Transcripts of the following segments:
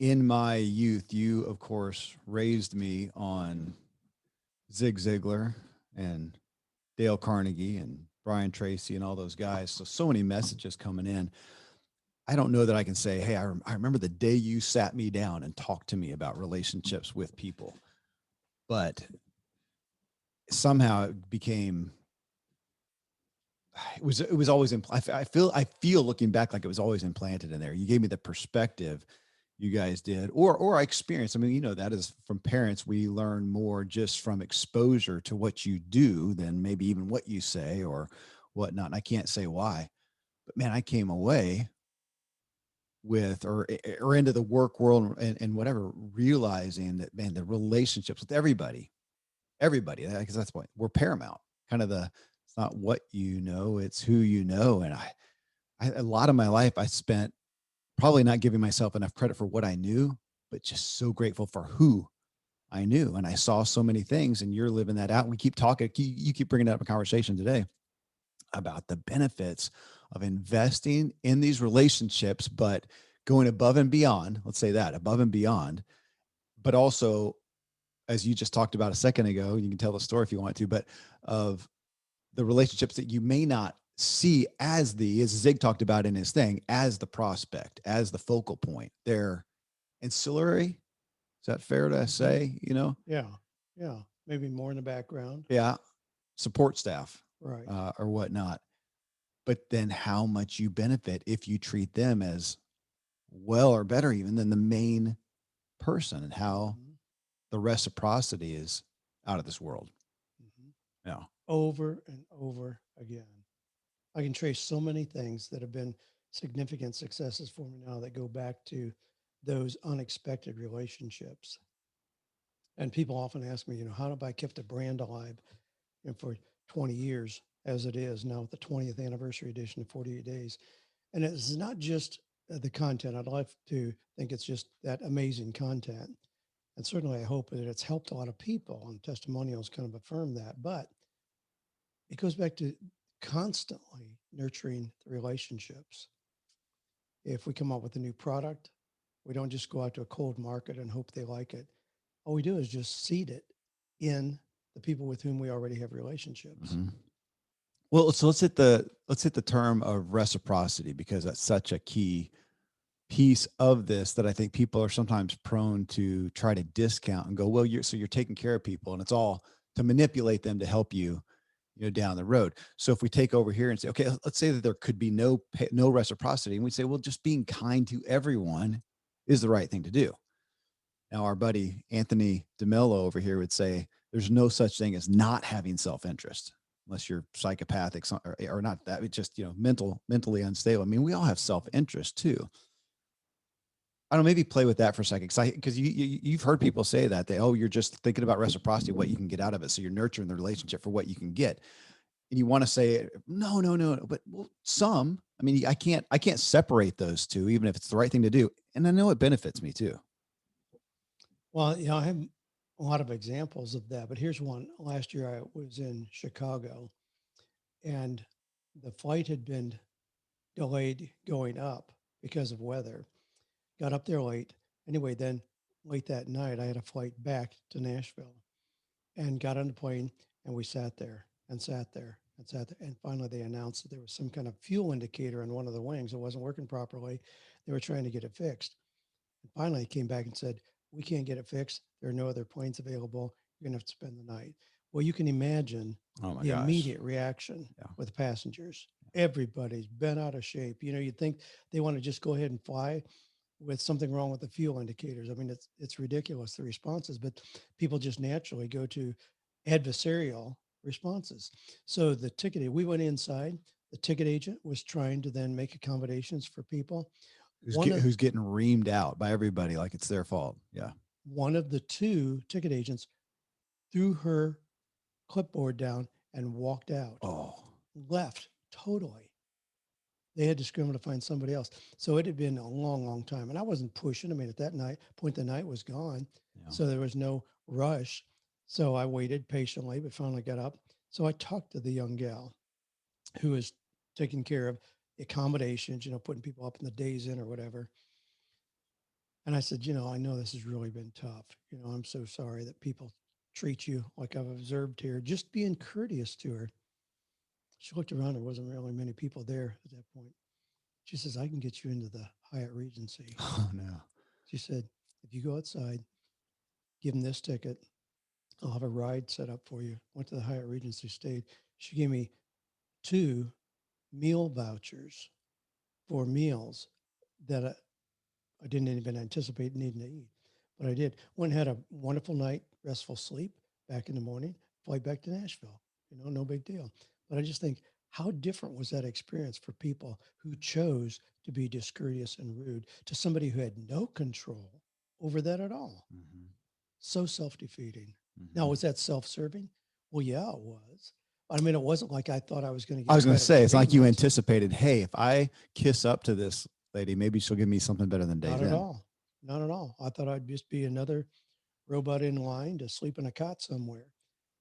in my youth, you, of course, raised me on Zig Ziglar and Dale Carnegie and Brian Tracy and all those guys. So many messages coming in. I don't know that I can say, hey, I remember the day you sat me down and talked to me about relationships with people. But somehow it became, it was always I feel looking back like it was always implanted in there. You gave me the perspective, you guys did, or I experienced. I mean, that is from parents. We learn more just from exposure to what you do than maybe even what you say or whatnot. And I can't say why, but man, I came away with or into the work world and whatever, realizing that, man, the relationships with everybody, because that's what we're paramount. Kind of it's not what you know, it's who you know. And a lot of my life I spent probably not giving myself enough credit for what I knew, but just so grateful for who I knew. And I saw so many things, and you're living that out. We keep talking, you keep bringing it up in conversation today about the benefits of investing in these relationships, but going above and beyond, let's say that, above and beyond, but also, as you just talked about a second ago, you can tell the story if you want to, but of the relationships that you may not see as as Zig talked about in his thing, as the prospect, as the focal point. They're ancillary. Is that fair to say? Yeah. Yeah. Maybe more in the background. Yeah, support staff Right. or whatnot. But then how much you benefit if you treat them as well or better even than the main person, and how Hmm. the reciprocity is out of this world. Hmm. Yeah. Over and over again. I can trace so many things that have been significant successes for me now that go back to those unexpected relationships. And people often ask me, how have I kept a brand alive for 20 years as it is now with the 20th anniversary edition of 48 Days? And it's not just the content. I'd love to think it's just that amazing content. And certainly I hope that it's helped a lot of people, and testimonials kind of affirm that. But it goes back to constantly nurturing the relationships. If we come up with a new product, we don't just go out to a cold market and hope they like it. All we do is just seed it in the people with whom we already have relationships. Mm-hmm. Well, so let's hit the term of reciprocity, because that's such a key piece of this that I think people are sometimes prone to try to discount and go, well, you're taking care of people, and it's all to manipulate them to help you, down the road. So if we take over here and say, okay, let's say that there could be no reciprocity, and we say, well, just being kind to everyone is the right thing to do. Now, our buddy Anthony DeMello over here would say there's no such thing as not having self-interest, unless you're psychopathic or not. That it's just mentally unstable. I mean, we all have self-interest too. I don't know, maybe play with that for a second, because you've heard people say that you're just thinking about reciprocity, what you can get out of it, so you're nurturing the relationship for what you can get, and you want to say no, no, no, no. But well, I mean, I can't separate those two, even if it's the right thing to do, and I know it benefits me too. Well, I have a lot of examples of that, but here's one. Last year I was in Chicago and the flight had been delayed going up because of weather. Got up there late. Anyway, then late that night, I had a flight back to Nashville and got on the plane and we sat there and sat there and sat there. And finally, they announced that there was some kind of fuel indicator on one of the wings that wasn't working properly. They were trying to get it fixed. And finally, he came back and said, we can't get it fixed. There are no other planes available. You're going to have to spend the night. Well, you can imagine Oh my the gosh. immediate reaction Yeah. with passengers. Everybody's bent out of shape. You'd think they want to just go ahead and fly with something wrong with the fuel indicators. I mean, it's ridiculous, the responses, but people just naturally go to adversarial responses. So we went inside. The ticket agent was trying to then make accommodations for people. One of Who's getting reamed out by everybody like it's their fault. Yeah. one of the two ticket agents threw her clipboard down and walked out, Oh, left totally. They had to scramble to find somebody else. So it had been a long, long time. And I wasn't pushing. I mean, at that point, the night was gone. yeah. So there was no rush. So I waited patiently, but finally got up. So I talked to the young gal who was taking care of the accommodations, putting people up in the Days Inn or whatever. And I said, I know this has really been tough. I'm so sorry that people treat you like I've observed here. Just being courteous to her. She looked around. There wasn't really many people there at that point. She says, I can get you into the Hyatt Regency. Oh no. She said, if you go outside, give them this ticket. I'll have a ride set up for you. Went to the Hyatt Regency, stayed. She gave me two meal vouchers for meals that I didn't even anticipate needing to eat, but I did. Went and had a wonderful night, restful sleep, back in the morning, flight back to Nashville. No big deal. But I just think, how different was that experience for people who chose to be discourteous and rude to somebody who had no control over that at all? Mhm. So self-defeating. Now, Mhm. was that self-serving? Well, yeah, it was. I mean, it wasn't like I thought I was going to I get was going to better say, it's like you treatment. anticipated, hey, if I kiss up to this lady, maybe she'll give me something better than Days Not at In. all. Not at all. I thought I'd just be another robot in line to sleep in a cot somewhere.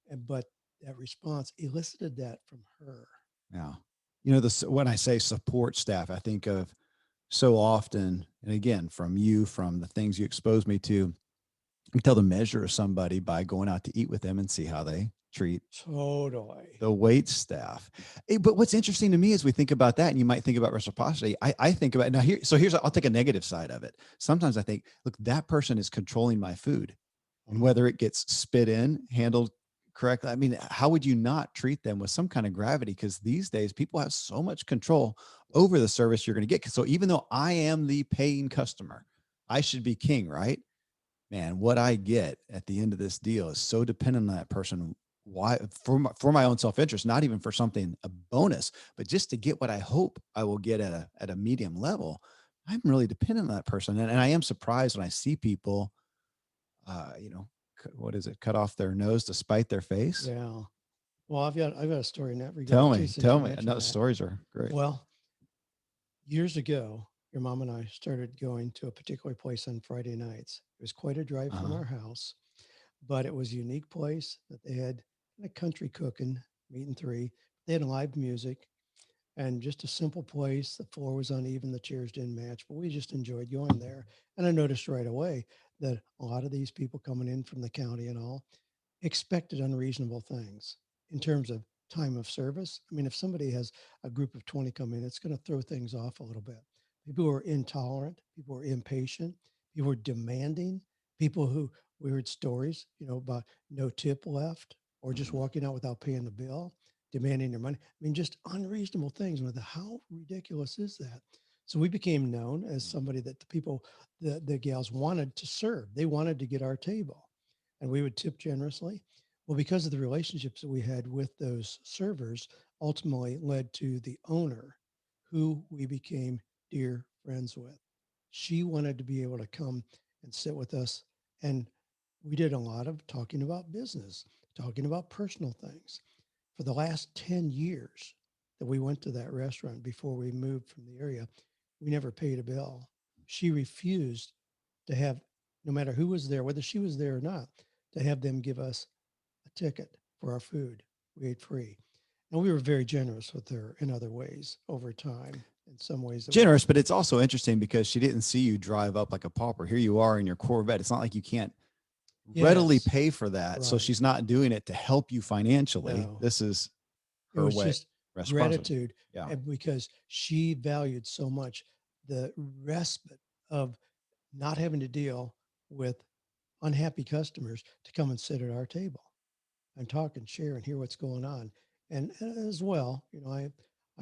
But that response elicited that from her. Yeah. When I say support staff, I think of so often, and again, from you, from the things you expose me to, you can tell the measure of somebody by going out to eat with them and see how they treat Totally. the wait staff. But what's interesting to me is we think about that, and you might think about reciprocity. I think about now here. So I'll take a negative side of it. Sometimes I think, look, that person is controlling my food, and Uh-huh. whether it gets spit in, handled correctly. I mean, how would you not treat them with some kind of gravity? Because these days people have so much control over the service you're going to get. So even though I am the paying customer, I should be king, right? Man, what I get at the end of this deal is so dependent on that person. Why? For my own self-interest, not even for something a bonus, but just to get what I hope I will get at a medium level. I'm really dependent on that person, and I am surprised when I see people, uh, you know, what is it? Cut off their nose to spite their face. Yeah. Well, I've got a story in that regard Tell too, me, since tell you me. mentioned No, that. stories are great. Well, years ago, your mom and I started going to a particular place on Friday nights. It was quite a drive from Uh-huh. our house, but it was a unique place that they had a country cooking, meat and three. They had live music and just a simple place. The floor was uneven, the chairs didn't match, but we just enjoyed going there. And I noticed right away that a lot of these people coming in from the county and all expected unreasonable things in terms of time of service. I mean, if somebody has a group of 20 come in, it's going to throw things off a little bit. People who are intolerant, people who are impatient, people who are demanding, people who we heard stories, about no tip left or just Mhm. walking out without paying the bill, demanding their money. I mean, just unreasonable things. How ridiculous is that? So we became known as somebody that the people, the gals wanted to serve. They wanted to get our table and we would tip generously. Well, because of the relationships that we had with those servers, ultimately led to the owner, who we became dear friends with. She wanted to be able to come and sit with us. And we did a lot of talking about business, talking about personal things. For the last 10 years that we went to that restaurant before we moved from the area, we never paid a bill. She refused to have, no matter who was there, whether she was there or not, to have them give us a ticket for our food. We ate free. And we were very generous with her in other ways over time, in some ways that we, Generous, but it's also interesting because she didn't see you drive up like a pauper. Here you are in your Corvette. It's not like you can't readily yes, pay for that. So right. she's not doing it to help you financially. No, This is it her was way, just reciprocity. gratitude, Yeah. and because she valued so much the respite of not having to deal with unhappy customers to come and sit at our table and talk and share and hear what's going on. And as well, I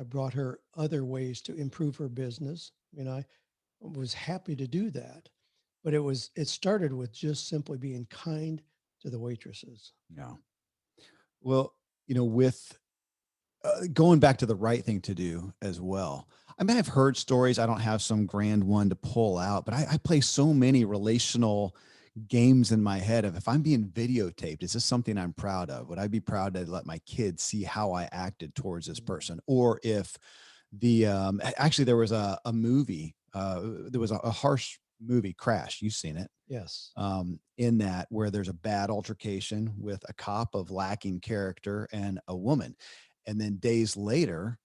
brought her other ways to improve her business. I was happy to do that, but it started with just simply being kind to the waitresses. Yeah. Well, with going back to the right thing to do as well. I mean, I've heard stories. I don't have some grand one to pull out, but I play so many relational games in my head of, if I'm being videotaped, is this something I'm proud of? Would I be proud to let my kids see how I acted towards this Mm, person? Or if actually there was a movie, there was a harsh movie, Crash. You've seen it. yes. In that, where there's a bad altercation with a cop of lacking character and a woman. And then days later,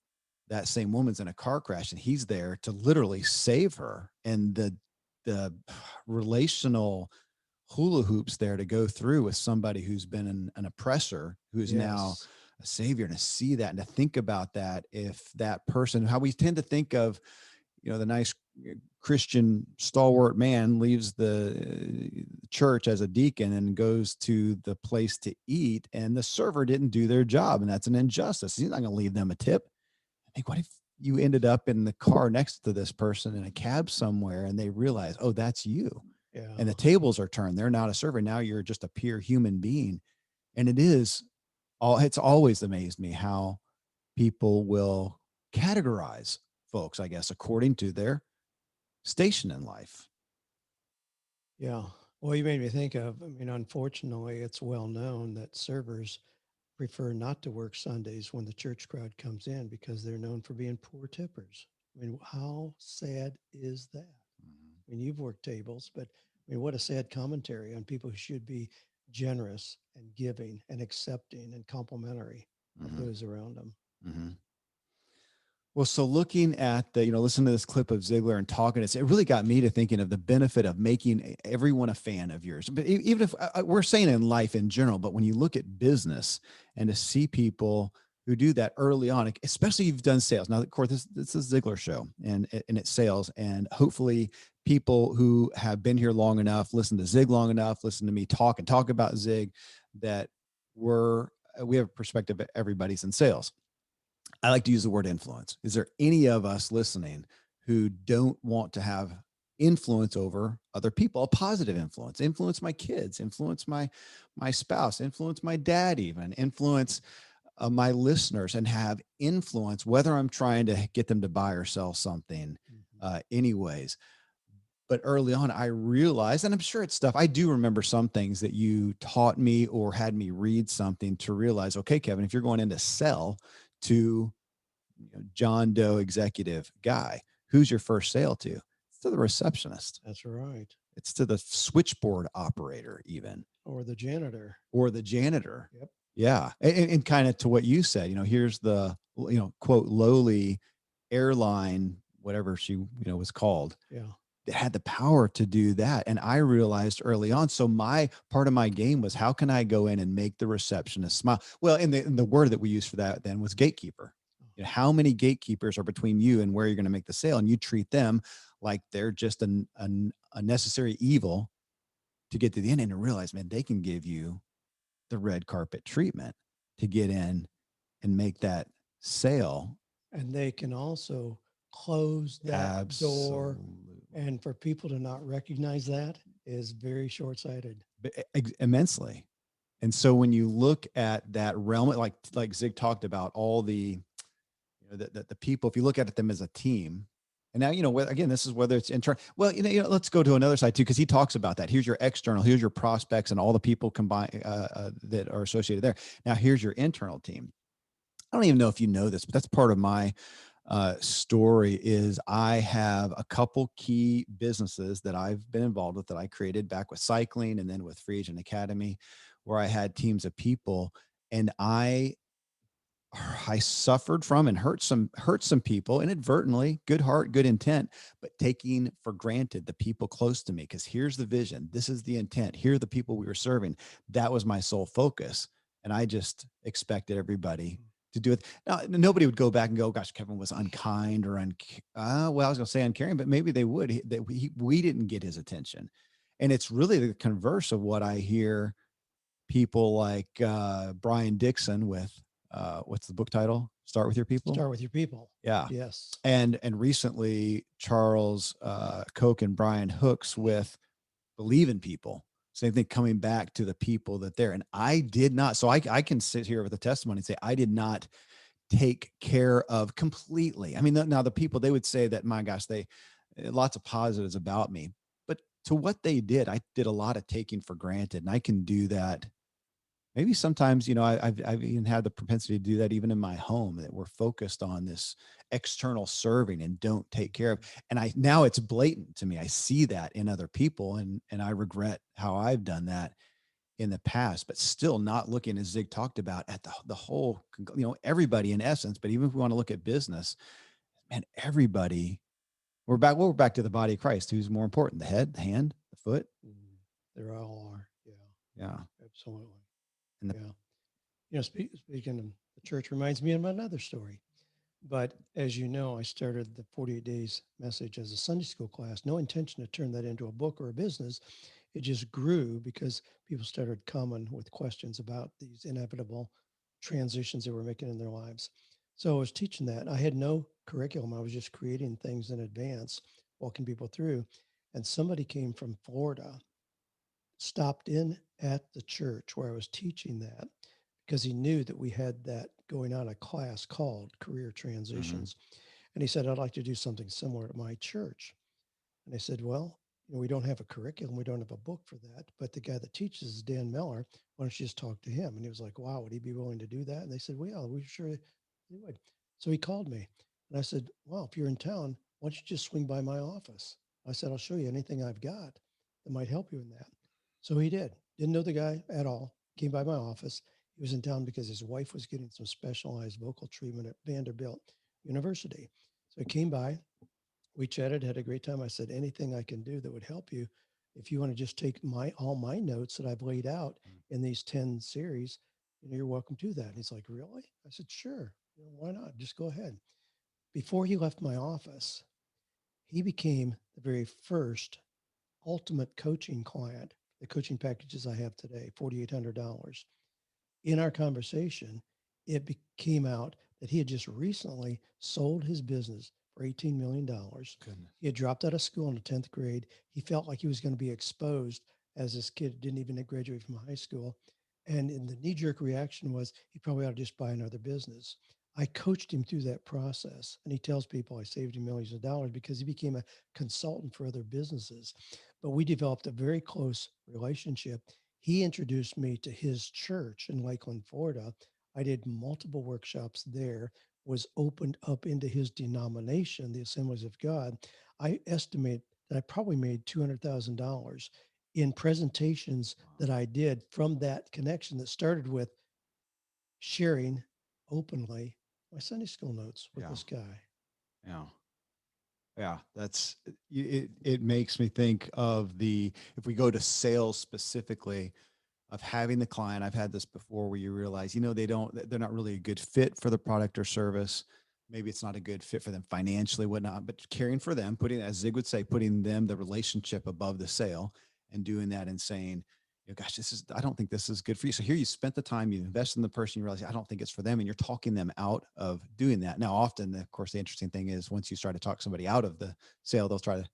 that same woman's in a car crash and he's there to literally save her. And the the relational hula hoops there to go through with somebody who's been an oppressor who is now Yes. a savior, and to see that and to think about that, if that person, how we tend to think of, the nice Christian stalwart man leaves the church as a deacon and goes to the place to eat, and the server didn't do their job, and that's an injustice. He's not going to leave them a tip. I think, what if you ended up in the car next to this person in a cab somewhere, and they realize, oh, that's you, and the Yeah. tables are turned. They're not a server. Now you're just a pure human being. And it's always amazed me how people will categorize folks, I guess, according to their station in life. Yeah. Well, you made me think of, I mean, unfortunately, it's well known that servers prefer not to work Sundays when the church crowd comes in because they're known for being poor tippers. I mean, how sad is that? I mean, you've worked tables, but I mean, what a sad commentary on people who should be generous and giving and accepting and complimentary of Mm-hmm. those around them. Mm-hmm. Well, so looking at listening to this clip of Ziglar and talking, it really got me to thinking of the benefit of making everyone a fan of yours. But even if we're saying in life in general, but when you look at business and to see people who do that early on, especially if you've done sales. Now, of course, this is a Ziglar show, and it's sales, and hopefully people who have been here long enough, listen to Zig long enough, listen to me talk about Zig, that we have a perspective that everybody's in sales. I like to use the word influence. Is there any of us listening who don't want to have influence over other people, a positive influence my kids, influence my spouse, influence my dad, even influence my listeners, and have influence whether I'm trying to get them to buy or sell something Mhm. anyways. But early on, I realized, and I'm sure it's stuff, I do remember some things that you taught me or had me read something to realize, okay, Kevin, if you're going in to sell to John Doe executive guy, who's your first sale to? It's to the receptionist. That's right. It's to the switchboard operator, even, Or the janitor. or the janitor. Yep. Yeah. And kind of to what you said, here's the, quote, lowly airline, whatever she, was called, Yeah. that had the power to do that. And I realized early on. So my part of my game was, how can I go in and make the receptionist smile? Well, and the word that we used for that then was gatekeeper. How many gatekeepers are between you and where you're going to make the sale? And you treat them like they're just a necessary evil to get to the end, and to realize, man, they can give you the red carpet treatment to get in and make that sale. And they can also close that door. Absolutely. And for people to not recognize that is very short sighted. Immensely. And so when you look at that realm, like Zig talked about, all the people, if you look at them as a team, and now, again, this is whether it's internal. Well, let's go to another side too, because he talks about that. Here's your external, here's your prospects, and all the people combined that are associated there. Now, here's your internal team. I don't even know if you know this, but that's part of my story. Is I have a couple key businesses that I've been involved with that I created back with cycling and then with Free Agent Academy, where I had teams of people, and I suffered from and hurt some people inadvertently, good heart, good intent, but taking for granted the people close to me. Because here's the vision, this is the intent, here are the people we were serving. That was my sole focus, and I just expected everybody to do it. Now, nobody would go back and go, "Gosh, Kevin was unkind or well, I was going to say uncaring, but maybe they would. That we didn't get his attention, and it's really the converse of what I hear people like Brian Dixon with what's the book title? Start with your people. Start with your people. Yeah. Yes. And recently Charles Koch and Brian Hooks with Believe in People. Same thing, coming back to the people that they're, and I did not. So I can sit here with a testimony and say I did not take care of completely. I mean, now the people, they would say that, my gosh, they lots of positives about me, but to what they did, I did a lot of taking for granted, and I can do that. Maybe sometimes, I've even had the propensity to do that even in my home, that we're focused on this external serving and don't take care of. And now it's blatant to me. I see that in other people, and I regret how I've done that in the past, but still not looking, as Zig talked about, at the whole, everybody in essence. But even if we want to look at business, man, everybody We're back to the body of Christ. Who's more important, the head, the hand, the foot? Mm, they all are. Yeah, Yeah. absolutely. And the Yeah. Speaking of the church reminds me of another story. But as you know, I started the 48 Days message as a Sunday school class. No intention to turn that into a book or a business. It just grew because people started coming with questions about these inevitable transitions they were making in their lives. So I was teaching that. I had no curriculum. I was just creating things in advance, walking people through. And somebody came from Florida, stopped in at the church where I was teaching that because he knew that we had that going on, a class called Career Mhm. Transitions. And he said, I'd like to do something similar at my church. And I said, well, we don't have a curriculum. We don't have a book for that. But the guy that teaches is Dan Miller. Why don't you just talk to him? And he was like, wow, would he be willing to do that? And they said, well, yeah, we sure he would. So he called me and I said, well, if you're in town, why don't you just swing by my office? I said, I'll show you anything I've got that might help you in that. So he did. Didn't know the guy at all. Came by my office. He was in town because his wife was getting some specialized vocal treatment at Vanderbilt University. So he came by, we chatted, had a great time. I said, anything I can do that would help you. If you want to just take all my notes that I've laid out in these 10 series, you're welcome to that. And he's like, really? I said, sure. Why not? Just go ahead. Before he left my office, he became the very first ultimate coaching client, the coaching packages I have today, $4,800. In our conversation, came out that he had just recently sold his business for $18 million. Goodness. He had dropped out of school in the 10th grade. He felt like he was going to be exposed as this kid didn't even graduate from high school. And in the knee jerk reaction was he probably ought to just buy another business. I coached him through that process. And he tells people I saved him millions of dollars because he became a consultant for other businesses. But we developed a very close relationship. He introduced me to his church in Lakeland, Florida. I did multiple workshops there, was opened up into his denomination, the Assemblies of God. I estimate that I probably made $200,000 in presentations Wow. that I did from that connection that started with sharing openly my Sunday school notes with Yeah. this guy. Yeah. Yeah, that's it makes me think of the if we go to sales specifically of having the client. I've had this before where you realize, they're not really a good fit for the product or service. Maybe it's not a good fit for them financially, whatnot, but caring for them, putting, as Zig would say, putting them, the relationship above the sale and doing that and saying, gosh, I don't think this is good for you. So here you spent the time, you invest in the person, you realize, I don't think it's for them. And you're talking them out of doing that. Now, often, of course, the interesting thing is once you start to talk somebody out of the sale, they'll try to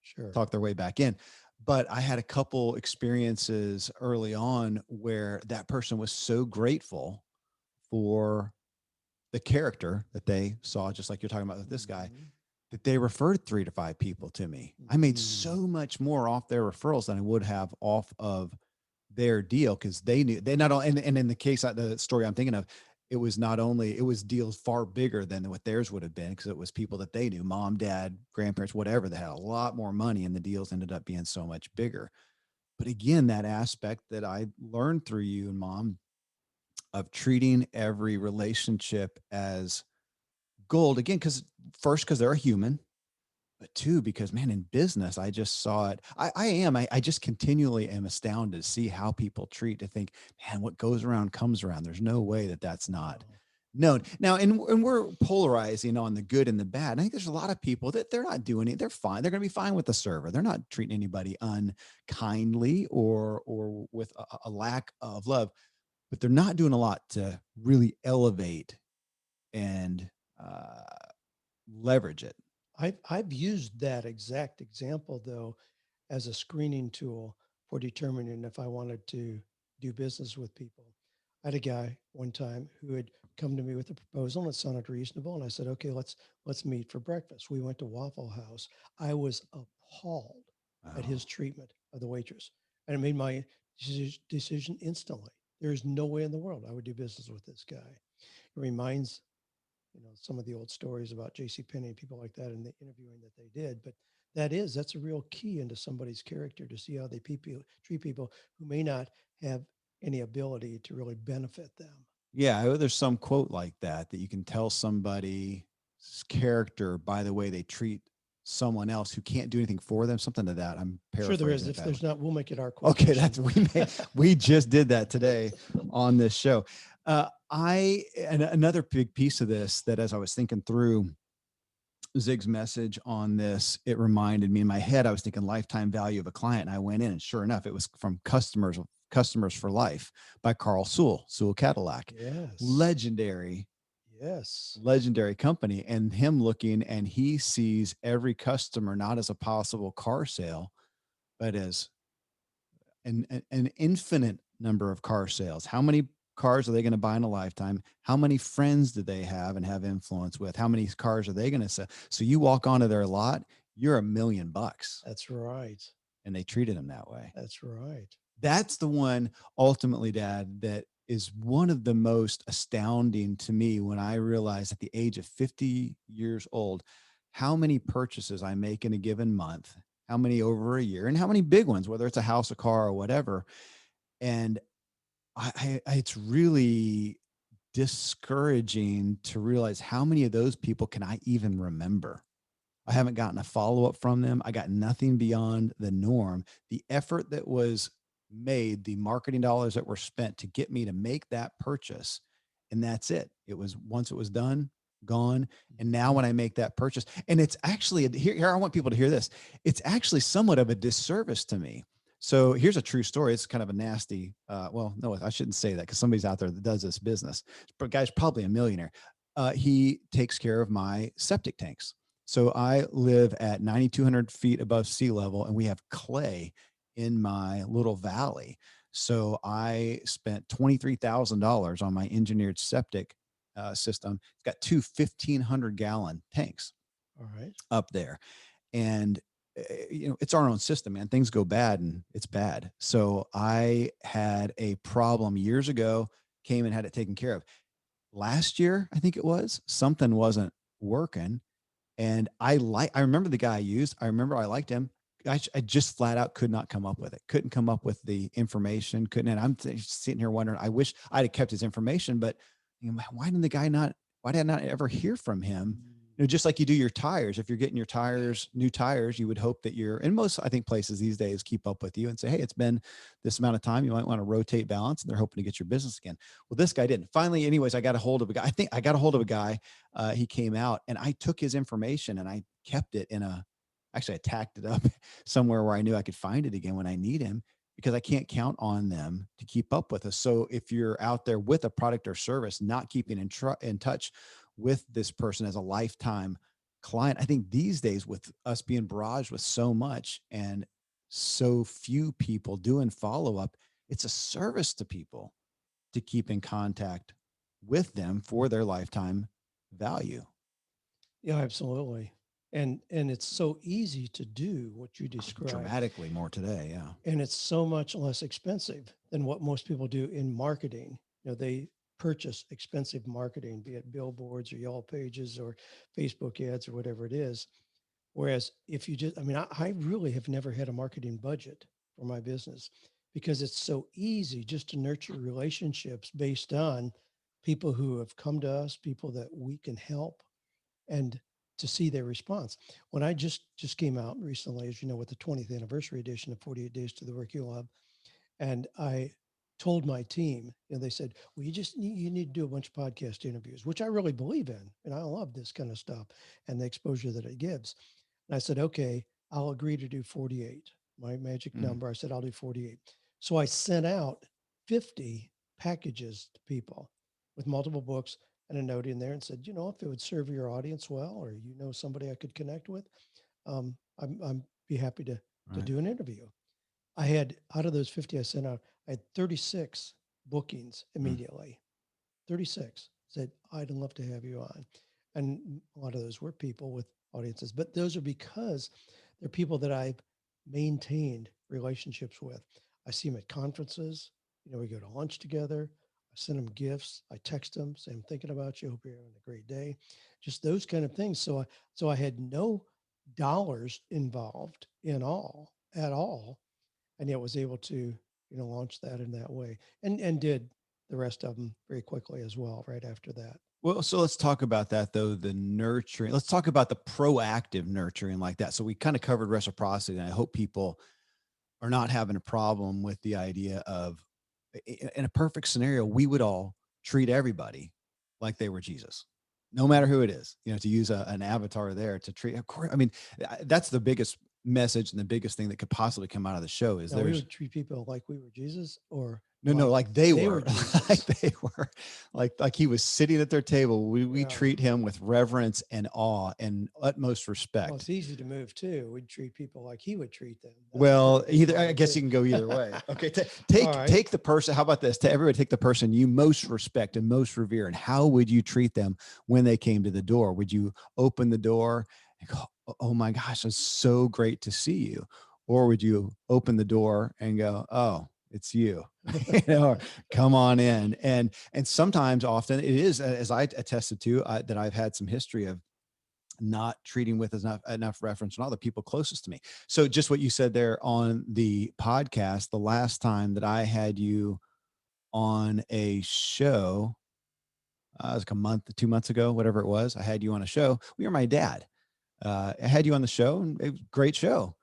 Sure. talk their way back in. But I had a couple experiences early on where that person was so grateful for the character that they saw, just like you're talking about with this guy, Mhm. that they referred 3 to 5 people to me. I made so Mhm. much more off their referrals than I would have off of their deal because they knew they not only, and in the case of the story I'm thinking of, it was not only, it was deals far bigger than what theirs would have been because it was people that they knew, mom, dad, grandparents, whatever, that had a lot more money, and the deals ended up being so much bigger. But again, that aspect that I learned through you and mom of treating every relationship as gold, again, because first, because they're a human, but two, because man, in business, I just saw it. I just continually am astounded to see how people treat, to think, man, what goes around comes around. There's no way that that's not Wow. known. Now, and we're polarizing on the good and the bad. I think there's a lot of people that they're not doing it. They're fine. They're going to be fine with the server. They're not treating anybody unkindly or with a lack of love, but they're not doing a lot to really elevate and uh, leverage it. I've used that exact example though as a screening tool for determining if I wanted to do business with people. I had a guy one time who had come to me with a proposal and it sounded reasonable, and I said, "Okay, let's meet for breakfast." We went to Waffle House. I was appalled at Oh, his treatment of the waitress, and it made my decision instantly. There is no way in the world I would do business with this guy. It reminds some of the old stories about J.C. Penney and people like that in the interviewing that they did. But that's a real key into somebody's character to see how they treat people who may not have any ability to really benefit them. yeah. There's some quote like that that you can tell somebody's character by the way they treat someone else who can't do anything for them, something to that. I'm Sure there is. paraphrasing it If badly. there's not, we'll make it our Okay, quotation. that's we just did that today on this show. I and another big piece of this that as I was thinking through Zig's message on this, it reminded me in my head, I was thinking lifetime value of a client. And I went in and sure enough, it was from Customers for Life by Carl Sewell Cadillac. Yes. Legendary, Yes. legendary company. And him looking and he sees every customer not as a possible car sale, but as an infinite number of car sales. How many cars are they going to buy in a lifetime? How many friends do they have and have influence with? How many cars are they going to sell? So you walk onto their lot, you're $1 million. That's right. And they treated them that way. That's right. That's the one ultimately, Dad, that is one of the most astounding to me when I realized at the age of 50 years old, how many purchases I make in a given month, how many over a year, and how many big ones, whether it's a house, a car, or whatever. And it's really discouraging to realize how many of those people can I even remember. I haven't gotten a follow up from them. I got nothing beyond the norm. The effort that was made, the marketing dollars that were spent to get me to make that purchase, and that's it. It was once it was done, gone. And now when I make that purchase, and it's actually here I want people to hear this. It's actually somewhat of a disservice to me. So here's a true story. It's kind of a nasty. Well, no, I shouldn't say that because somebody's out there that does this business. But guy's probably a millionaire. He takes care of my septic tanks. So I live at 9,200 feet above sea level, and we have clay in my little valley. So I spent $23,000 on my engineered septic system. It's got two 1,500-gallon tanks All right. up there. And it's our own system, man. Things go bad and it's bad. So I had a problem years ago, came and had it taken care of. Last year, I think it was, something wasn't working and I remember the guy I used. I remember I liked him. I just flat out could not come up with it. Couldn't come up with the information. Couldn't. And sitting here wondering, I wish I'd have kept his information, but why didn't the guy not, why did I not ever hear from him? Just like you do your tires, if you're getting your tires, new tires, you would hope that in most, I think places these days keep up with you and say, hey, it's been this amount of time. You might want to rotate balance and they're hoping to get your business again. Well, this guy didn't. Finally, anyways, I got a hold of a guy. I think I got a hold of a guy. He came out and I took his information and I kept it actually I tacked it up somewhere where I knew I could find it again when I need him because I can't count on them to keep up with us. So if you're out there with a product or service, not keeping in touch with this person as a lifetime client, I think these days with us being barraged with so much and so few people doing follow up, it's a service to people to keep in contact with them for their lifetime value. Yeah, absolutely. And it's so easy to do what you described. Dramatically more today. Yeah. And it's so much less expensive than what most people do in marketing. They purchase expensive marketing, be it billboards or yellow pages or Facebook ads or whatever it is. Whereas if you just, I really have never had a marketing budget for my business because it's so easy just to nurture relationships based on people who have come to us, people that we can help, and to see their response. When I just came out recently, as you know, with the 20th anniversary edition of 48 Days to the Working Lab, and I told my team, and they said, "Well, you need to do a bunch of podcast interviews," which I really believe in, and I love this kind of stuff and the exposure that it gives. And I said, "Okay, I'll agree to do 48." My magic Mm. number. I said, "I'll do 48." So I sent out 50 packages to people with multiple books and a note in there and said, if it would serve your audience well, or somebody I could connect with, I'm be happy to Right. do an interview. I had out of those 50 I sent out, I had 36 bookings Mm. immediately. 36 said, "I'd love to have you on." And a lot of those were people with audiences, but those are because they're people that I've maintained relationships with. I see them at conferences. We go to lunch together. I send them gifts. I text them, say, "I'm thinking about you. Hope you're having a great day." Just those kind of things. So I had no dollars involved at all, and yet was able to launch that in that way, and did the rest of them very quickly as well right after that. Well, so let's talk about that though, the nurturing. Let's talk about the proactive nurturing like that. So we kind of covered reciprocity, and I hope people are not having a problem with the idea of in a perfect scenario, we would all treat everybody like they were Jesus, no matter who it is, to use an avatar there to treat. Of course, I mean, that's the biggest message and the biggest thing that could possibly come out of the show is Now we there's would treat people like we were Jesus or no, like like they they were were, like Jesus. they were, like he was sitting at their table. We Yeah. treat him with reverence and awe and utmost Well, respect. it's easy to move too. We'd treat people like he would treat them. That's a pretty Well, big either I motto guess too. you can go either way. Okay, All take right. take the person. How about this? To everybody, take the person you most respect and most revere, and how would you treat them when they came to the door? Would you open the door and go, "Oh my gosh, it's so great to see you," or would you open the door and go, "Oh, it's you," or "Come on in"? And sometimes, often, it is as I attested to that I've had some history of not treating with enough reference on all the people closest to me. So just what you said there on the podcast, the last time that I had you on a show, it was like a month, 2 months ago, whatever it was. I had you on a show. We were my dad. I had you on the show, and it was a great show.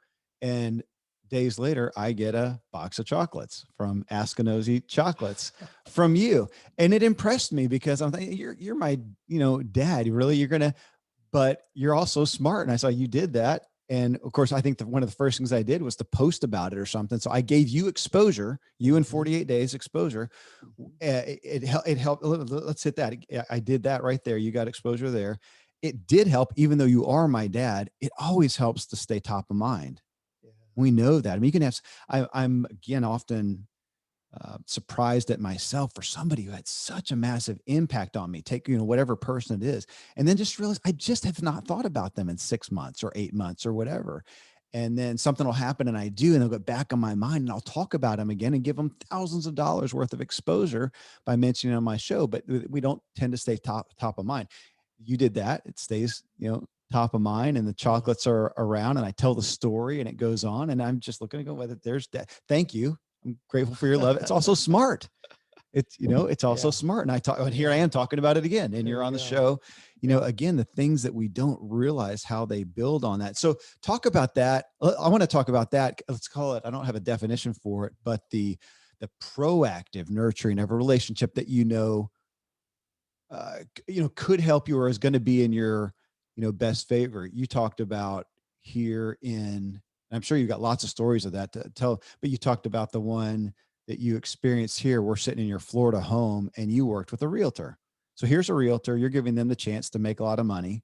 And days later, I get a box of chocolates from Askinosie Chocolates from you, and it impressed me because I'm thinking, you're my dad. Really, you're gonna but you're also smart. And I saw you did that. And of course, I think that one of the first things I did was to post about it or something. So I gave you exposure, you in Mhm, 48 days exposure. mhm. It helped. Let's hit that. I did that right there. You got exposure there. It did help, even though you are my dad. It always helps to stay top of mind. Yeah. We know that. I mean, you can have, I'm again often surprised at myself for somebody who had such a massive impact on me. Take, whatever person it is, and then just realize I just have not thought about them in 6 months or 8 months or whatever. And then something will happen and I do, and they'll get back on my mind and I'll talk about them again and give them thousands of dollars worth of exposure by mentioning it on my show. But we don't tend to stay top of mind. You did that. It stays, top of mind, and the Yeah. chocolates are around, and I tell the story and it goes on. And I'm just looking to go, whether there's that. Thank you. I'm grateful for your love. It's also smart. It's also Yeah. smart. And and here I Yeah. am talking about it again. And There you're you on the go. show, Yeah. again, the things that we don't realize how they build on that. So talk about that. I want to talk about that. Let's call it, I don't have a definition for it, but the proactive nurturing of a relationship that, could help you or is going to be in your, best favor. You talked about here in, I'm sure you've got lots of stories of that to tell, but you talked about the one that you experienced here. We're sitting in your Florida home and you worked with a realtor. So here's a realtor, you're giving them the chance to make a lot of money.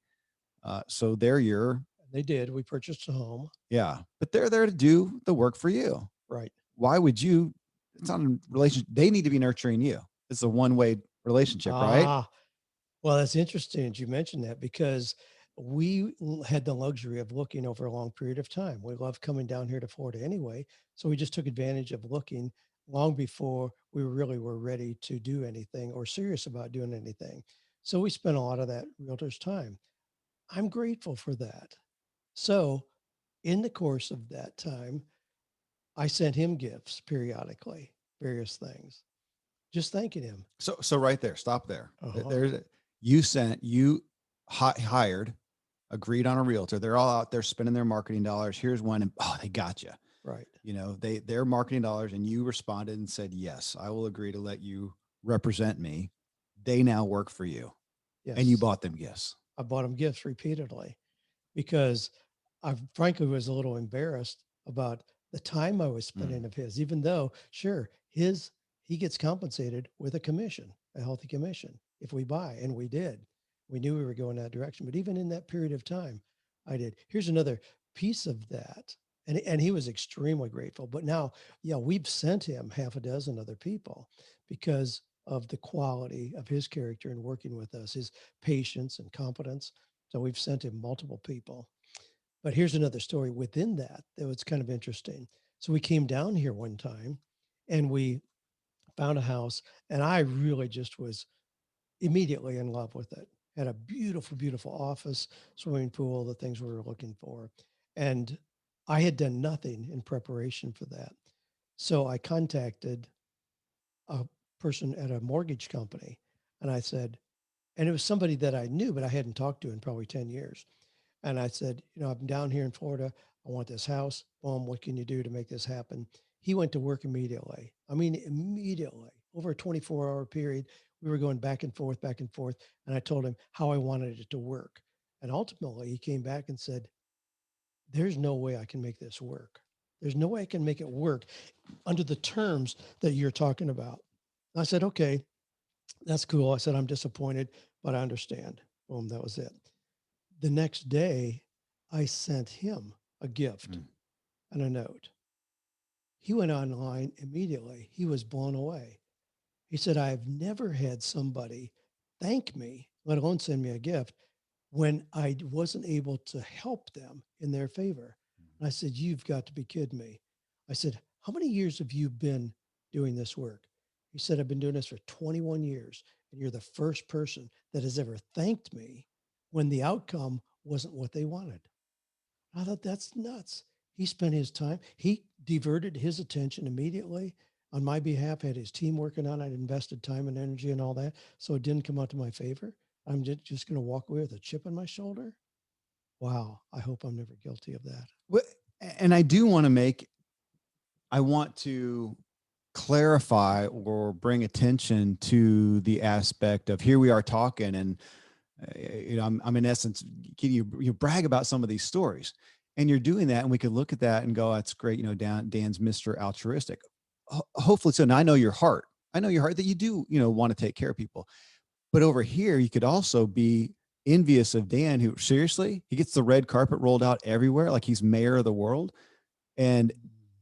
So they're your, They did. We purchased a home. yeah, but they're there to do the work for you. Right. Why would you, it's not a relationship. They need to be nurturing you. It's a one-way relationship, right? Ah, well, that's interesting that you mentioned that because had the luxury of looking over a long period of time. We love coming down here to Florida anyway. So we just took advantage of looking long before we really were ready to do anything or serious about doing anything. So we spent a lot of that realtor's time. I'm grateful for that. So in the course of that time, I sent him gifts periodically, various things, just thanking him. So right there, stop there. Uh-huh. There's you hired, agreed on a realtor. They're all out there spending their marketing dollars. Here's one, and they got you. Right. Their marketing dollars, and you responded and said, "Yes, I will agree to let you represent me." They now work for you, and you Yes. bought them gifts. I bought him gifts repeatedly because I frankly was a little embarrassed about the time I was Mm. spending of his, even though sure he gets compensated with a commission, a healthy commission if we buy, and we did. We knew we were going that direction, but even in that period of time, I did. Here's another piece of that, and he was extremely grateful. But now, yeah, we've sent him half a dozen other people because of the quality of his character in working with us, his patience and competence. So we've sent him multiple people. But here's another story within that was kind of interesting. So we came down here one time and we found a house, and I really just was immediately in love with it. Had a beautiful, beautiful office, swimming pool, the things we were looking for. And I had done nothing in preparation for that. So I contacted a person at a mortgage company and I said, And it was somebody that I knew, but I hadn't talked to in probably 10 years. And I said, I'm down here in Florida. I want this house. Boom, what can you do to make this happen? He went to work immediately. I mean, immediately. Over a 24-hour period, we were going back and forth, back and forth. And I told him how I wanted it to work. And ultimately, he came back and said, there's no way I can make this work. There's no way I can make it work under the terms that you're talking about. I said, okay, that's cool. I said, I'm disappointed, but I understand. Boom, that was it. The next day, I sent him a gift Mm. and a note. He went online immediately. He was blown away. He said, I've never had somebody thank me, let alone send me a gift, when I wasn't able to help them in their favor. And I said, you've got to be kidding me. I said, how many years have you been doing this work? He said, I've been doing this for 21 years, and you're the first person that has ever thanked me when the outcome wasn't what they wanted. I thought that's nuts. He spent his time, he diverted his attention immediately on my behalf, had his team working on it, invested time and energy and all that. So it didn't come out to my favor. I'm just going to walk away with a chip on my shoulder. Wow. I hope I'm never guilty of that. Well, and I do want to make, I want to clarify or bring attention to the aspect of here we are talking and I'm in essence, you brag about some of these stories and you're doing that. And we could look at that and go, that's great. Dan's Mr. Altruistic. Hopefully so. Now I know your heart. I know your heart that you do, want to take care of people. But over here, you could also be envious of Dan, who seriously, he gets the red carpet rolled out everywhere. Like he's mayor of the world. And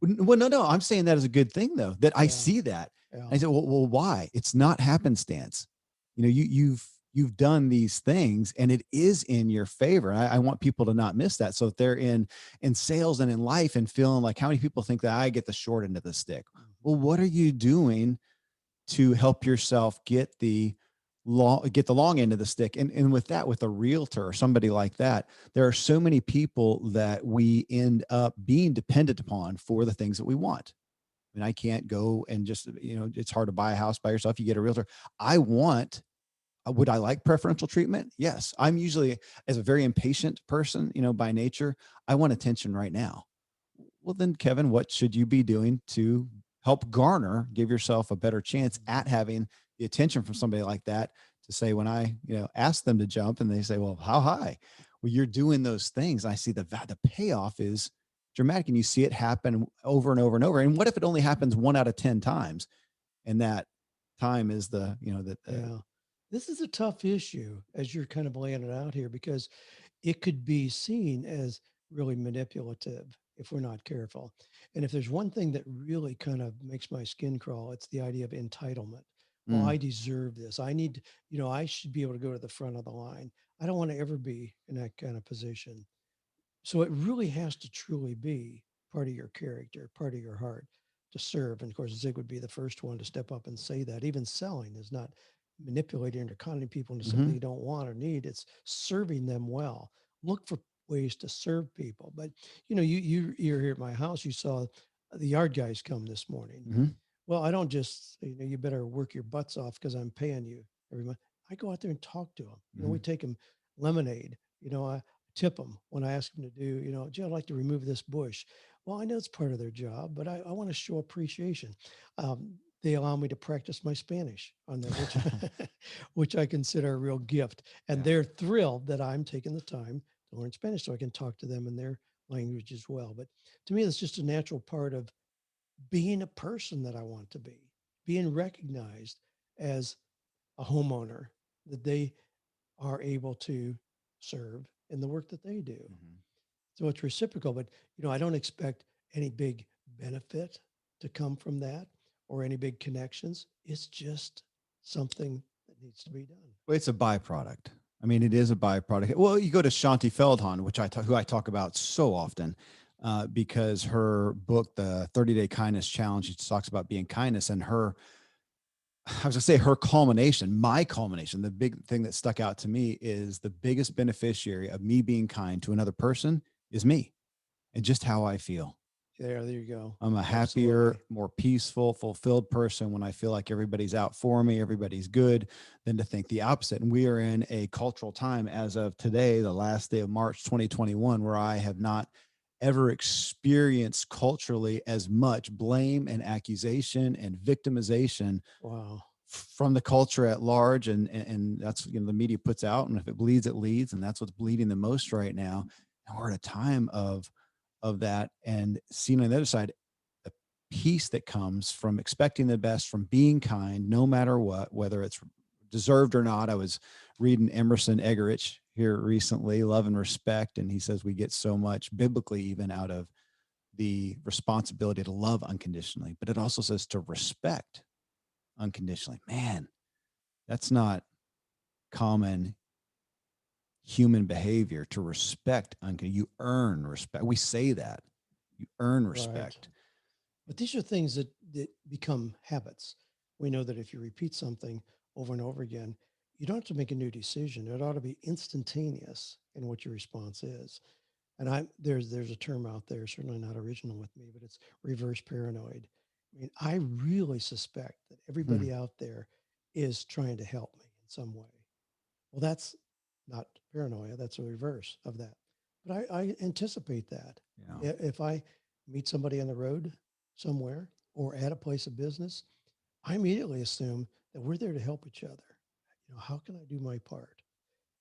well, no, I'm saying that as a good thing though, that I Yeah. see that. Yeah. I said, well, why? It's not happenstance. You've done these things and it is in your favor. I want people to not miss that. So if they're in sales and in life and feeling like how many people think that I get the short end of the stick? Well, what are you doing to help yourself get the long end of the stick? And with that, with a realtor or somebody like that, there are so many people that we end up being dependent upon for the things that we want. I mean, I can't go and just, it's hard to buy a house by yourself. You get a realtor. Would I like preferential treatment? Yes. I'm usually, as a very impatient person, by nature, I want attention right now. Well, then, Kevin, what should you be doing to help give yourself a better chance at having the attention from somebody like that to say, when I, ask them to jump and they say, well, how high? Well, you're doing those things. I see the payoff is dramatic and you see it happen over and over and over. And what if it only happens 1 out of 10 times? And that time is Yeah. This is a tough issue as you're kind of laying it out here because it could be seen as really manipulative if we're not careful. And if there's one thing that really kind of makes my skin crawl, it's the idea of entitlement. Well, I Mm, deserve this. I need, I should be able to go to the front of the line. I don't want to ever be in that kind of position. So it really has to truly be part of your character, part of your heart to serve. And of course, Zig would be the first one to step up and say that. Even selling is not manipulating or conning people into something mhm, you don't want or need. It's serving them well. Look for ways to serve people. But you're here at my house. You saw the yard guys come this morning. mhm, Well, I don't just say, you better work your butts off because I'm paying you every month. I go out there and talk to them. We mhm. take them lemonade. I tip them when I ask them to do, gee, I'd like to remove this bush. Well, I know it's part of their job, but I want to show appreciation. They allow me to practice my Spanish on them, which which I consider a real gift. And Yeah. they're thrilled that I'm taking the time to learn Spanish so I can talk to them in their language as well. But to me, it's just a natural part of being a person that I want to be, being recognized as a homeowner, that they are able to serve in the work that they do. Mhm. So it's reciprocal, but I don't expect any big benefit to come from that or any big connections. It's just something that needs to be done. Well, it's a byproduct. I mean, it is a byproduct. Well, you go to Shanti Feldhahn, who I talk about so often, because her book, the 30-Day Kindness Challenge, she talks about being kindness, and I was gonna say her culmination, my culmination, the big thing that stuck out to me is the biggest beneficiary of me being kind to another person is me and just how I feel. There you go. I'm a happier, Absolutely. more peaceful, fulfilled person when I feel like everybody's out for me, everybody's good, than to think the opposite. And we are in a cultural time as of today, the last day of March 2021, where I have not ever experienced culturally as much blame and accusation and victimization Wow. from the culture at large. And that's, the media puts out, and if it bleeds, it leads. And that's what's bleeding the most right now. And we're at a time of that, and seeing on the other side the peace that comes from expecting the best, from being kind no matter what, whether it's deserved or not. I was reading Emerson Eggerichs here recently, Love and Respect, and he says we get so much biblically even out of the responsibility to love unconditionally, but it also says to respect unconditionally. Man, that's not common human behavior, to respect unconditionally. You earn respect. We say that. You earn Right. respect. But these are things that become habits. We know that if you repeat something over and over again, you don't have to make a new decision. It ought to be instantaneous in what your response is. And there's a term out there, certainly not original with me, but it's reverse paranoid. I mean, I really suspect that Hmm. everybody out there is trying to help me in some way. Well, that's not paranoia. That's a reverse of that. But I anticipate that. Yeah. If I meet somebody on the road somewhere or at a place of business, I immediately assume that we're there to help each other. How can I do my part?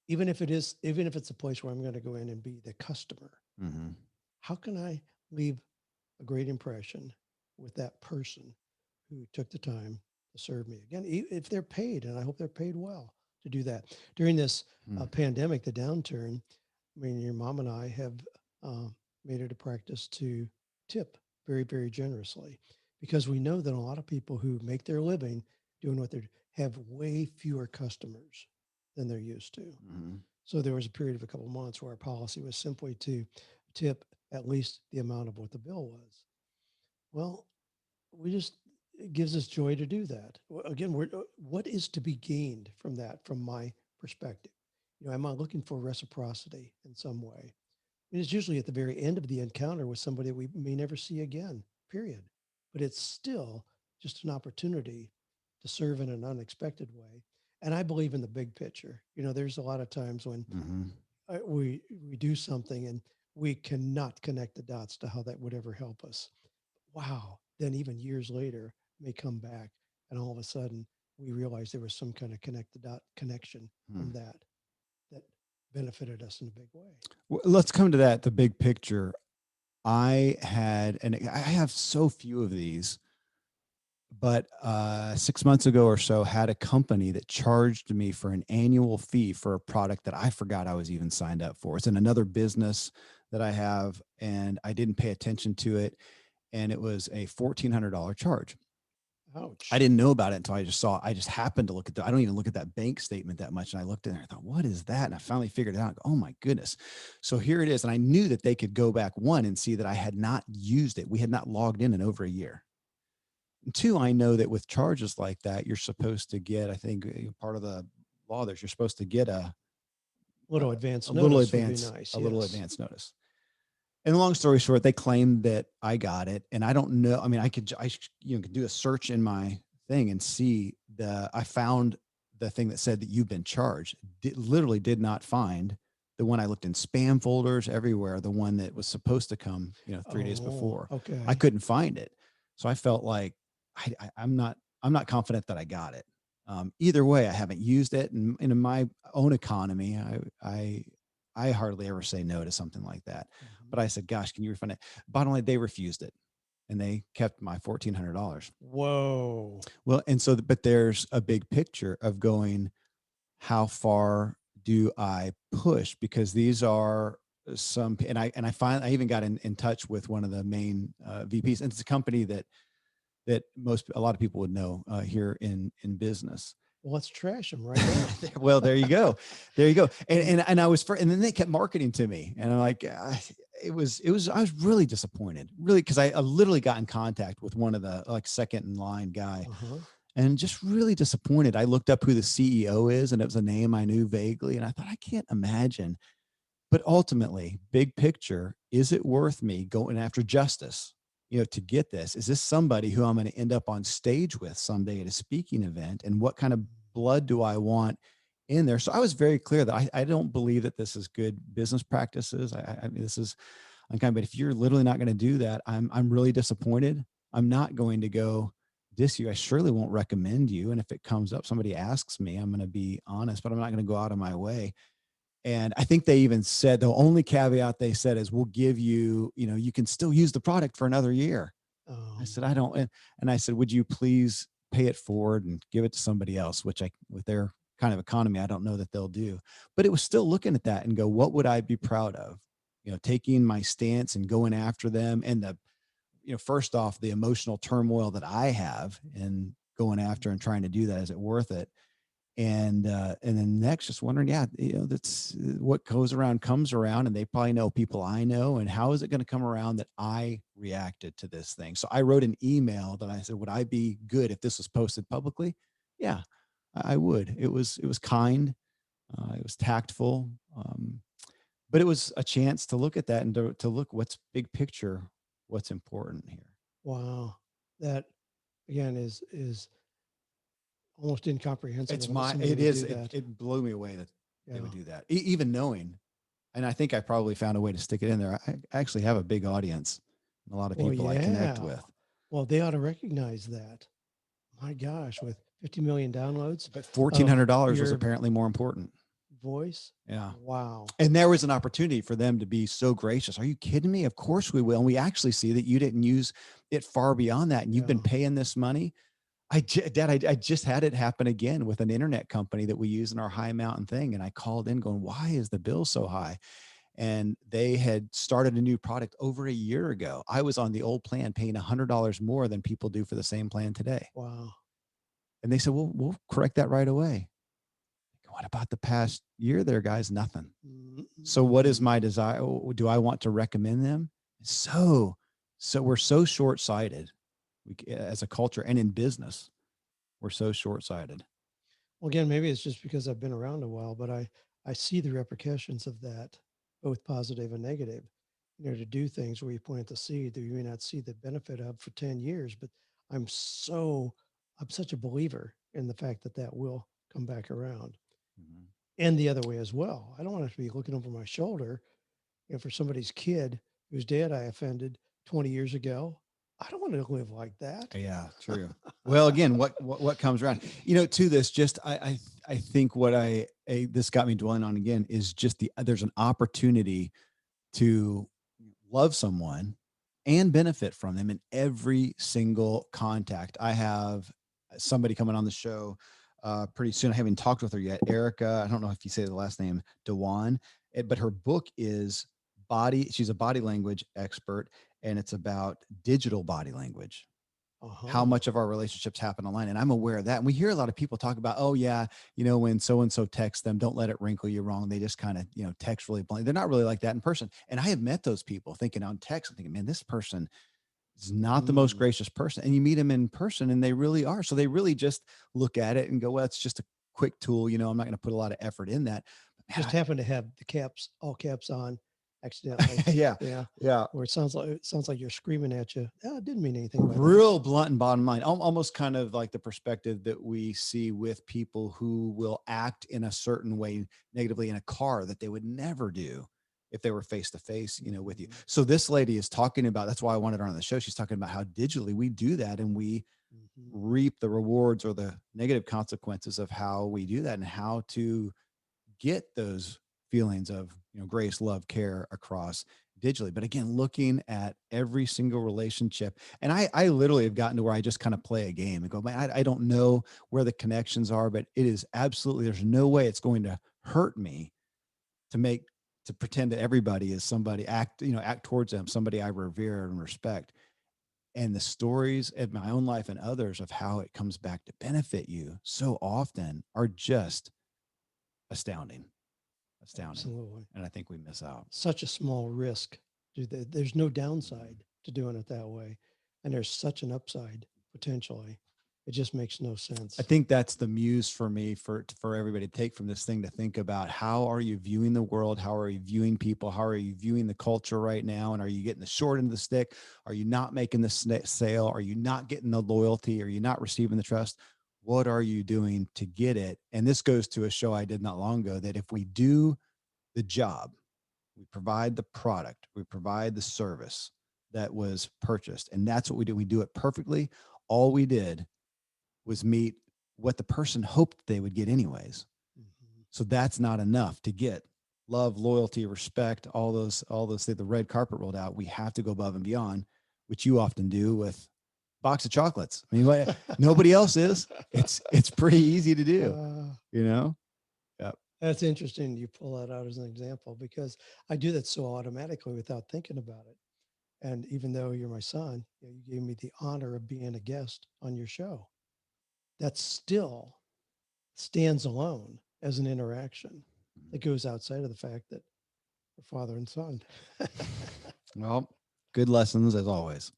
Even if it's a place where I'm going to go in and be the customer, Hmm. how can I leave a great impression with that person who took the time to serve me? Again, if they're paid, and I hope they're paid well to do that. During this Hmm. pandemic, the downturn, I mean, your mom and I have uh, made it a practice to tip very, very generously because we know that a lot of people who make their living doing what they're have way fewer customers than they're used to. Hmm. So there was a period of a couple of months where our policy was simply to tip at least the amount of what the bill was. Well, we just it gives us joy to do that. Again, what is to be gained from that, from my perspective? Am I looking for reciprocity in some way? And it's usually at the very end of the encounter with somebody we may never see again, period. But it's still just an opportunity to serve in an unexpected way. And I believe in the big picture. There's a lot of times when Hmm. we do something and we cannot connect the dots to how that would ever help us. Wow. Then even years later may come back and all of a sudden we realize there was some kind of connect the dot connection Hmm. from that benefited us in a big way. Well, let's come to that, the big picture. And I have so few of these, but 6 months ago or so, had a company that charged me for an annual fee for a product that I forgot I was even signed up for. It's in another business that I have, and I didn't pay attention to it. And it was a $1,400 charge. I Ouch. didn't know about it until I just happened to look at I don't even look at that bank statement that much. And I looked in there, I thought, what is that? And I finally figured it out. Oh my goodness. So here it is. And I knew that they could go back, one, and see that I had not used it. We had not logged in over a year. And two, I know that with charges like that, you're supposed to get, I think part of the law there's, you're supposed to get a, Little advance a little notice would be advance, nice. a little Yes. advance notice. And long story short, they claimed that I got it, and I don't know. I mean, could do a search in my thing and see I found the thing that said that you've been charged. Literally did not find the one. I looked in spam folders everywhere. The one that was supposed to come, 3 days Oh, before, I okay. couldn't find it. So I felt like I'm not confident that I got it. Either way, I haven't used it, and in my own economy, I hardly ever say no to something like that. Mhm. But I said, gosh, can you refund it? Bottom line, they refused it, and they kept my $1,400. Whoa. Well, and so, but there's a big picture of going, how far do I push? Because these are I even got in touch with one of the main VPs, and it's a company that a lot of people would know here in business. Well, let's trash them right now. Well, there you go. There you go. And And and, and I was and then they kept marketing to me, and I'm like, I was really disappointed, really, because I literally got in contact with one of the like second in line guy, uh-huh. and just really disappointed. I looked up who the CEO is, and it was a name I knew vaguely, and I thought, I can't imagine. But ultimately, big picture, is it worth me going after justice? to get this? Is this somebody who I'm going to end up on stage with someday at a speaking event? And what kind of blood do I want in there? So I was very clear that I don't believe that this is good business practices. I mean, this is unkind, but if you're literally not going to do that, I'm really disappointed. I'm not going to go diss you. I surely won't recommend you. And if it comes up, somebody asks me, I'm going to be honest, but I'm not going to go out of my way. And I think they even said the only caveat they said is we'll give you, you can still use the product for another year. I said, I don't. And I said, would you please pay it forward and give it to somebody else, which with their kind of economy, I don't know that they'll do. But it was still looking at that and go, what would I be proud of? Taking my stance and going after them. And first off, the emotional turmoil that I have and going after and trying to do that. Is it worth it? And then next, just wondering, yeah, that's what goes around comes around, and they probably know people I know, and how is it going to come around that I reacted to this thing? So I wrote an email that I said, would I be good if this was posted publicly? Yeah, I would. It was kind, it was tactful, but it was a chance to look at that and to look what's big picture, what's important here. Wow. That again is almost It's incomprehensible that my, somebody it would is, do that. it blew me away that they would Yeah. do that, even knowing. And I think I probably found a way to stick it in there. I actually have a big audience, a lot of Well, people I connect yeah. with. Well, they ought to recognize that. My gosh, with 50 million downloads But fourteen of hundred dollars was your apparently more important. voice. Yeah. Wow. And there was an opportunity for them to be so gracious. Are you kidding me? Of course we will. And we actually see that you didn't use it far beyond that. And you've been Yeah. paying this money. Dad, I just had it happen again with an internet company that we use in our high mountain thing. And I called in going, why is the bill so high? And they had started a new product over a year ago. I was on the old plan paying $100 more than people do for the same plan today. Wow. And they said, well, we'll correct that right away. What about the past year there, guys? Nothing. So what is Mm-mm. my desire? Do I want to recommend them? So we're so short-sighted as a culture and in business. We're so short-sighted. Well, again, maybe it's just because I've been around a while, but I see the repercussions of that, both positive and negative. To do things where you plant the seed that you may not see the benefit of for 10 years, but I'm so I'm such a believer in the fact that that will come back around. Mhm. And the other way as well. I don't want to be looking over my shoulder, for somebody's kid whose dad I offended 20 years ago. I don't want to live like that. Yeah, true. Well, again, what comes around, to this, just I think what this got me dwelling on again is just there's an opportunity to love someone and benefit from them in every single contact. I have somebody coming on the show pretty soon. I haven't talked with her yet. Erica, I don't know if you say the last name, Dewan, but her book is she's a body language expert, and it's about digital body language, how Uh-huh. much of our relationships happen online. And I'm aware of that. And we hear a lot of people talk about, oh yeah, when so-and-so texts them, don't let it wrinkle you wrong. They just kind of, text really bluntly. They're not really like that in person. And I have met those people thinking on text, I'm thinking, man, this person is not the most Mm. gracious person. And you meet them in person and they really are. So they really just look at it and go, well, it's just a quick tool. I'm not going to put a lot of effort in that. But Just man, happen to have the caps, all caps on accidentally. yeah, Yeah. yeah. Or it sounds like you're screaming at you. Oh, I didn't mean anything by that. Real blunt and bottom line, almost kind of like the perspective that we see with people who will act in a certain way negatively in a car that they would never do if they were face to face, with you. Mhm. So this lady is talking about, that's why I wanted her on the show. She's talking about how digitally we do that and we Mhm. reap the rewards or the negative consequences of how we do that and how to get those feelings of grace, love, care across digitally. But again, looking at every single relationship, and I literally have gotten to where I just kind of play a game and go, man, I don't know where the connections are, but it is absolutely, there's no way it's going to hurt me to pretend that everybody is somebody, act towards them somebody I revere and respect. And the stories of my own life and others of how it comes back to benefit you so often are just astounding. Astounding. Absolutely. And I think we miss out. Such a small risk. There's no downside to doing it that way. And there's such an upside potentially. It just makes no I sense. think that's the muse for me for everybody to take from this thing, to think about how are you viewing the world? How are you viewing people? How are you viewing the culture right now? And are you getting the short end of the stick? Are you not making the sale? Are you not getting the loyalty? Are you not receiving the trust? What are you doing to get it? And this goes to a show I did not long ago, that if we do the job, we provide the product, we provide the service that was purchased, and that's what we do. We do it perfectly. All we did was meet what the person hoped they would get anyways. Mhm. So that's not enough to get love, loyalty, respect, all those things. The red carpet rolled out. We have to go above and beyond, which you often do with box of chocolates. I mean, nobody else is. It's pretty easy to do, Uh, you know? Yeah. that's interesting. You pull that out as an example because I do that so automatically without thinking about it. And even though you're my son, you gave me the honor of being a guest on your show. That still stands alone as an interaction that goes outside of the fact that we're father and son. Well, good lessons as always.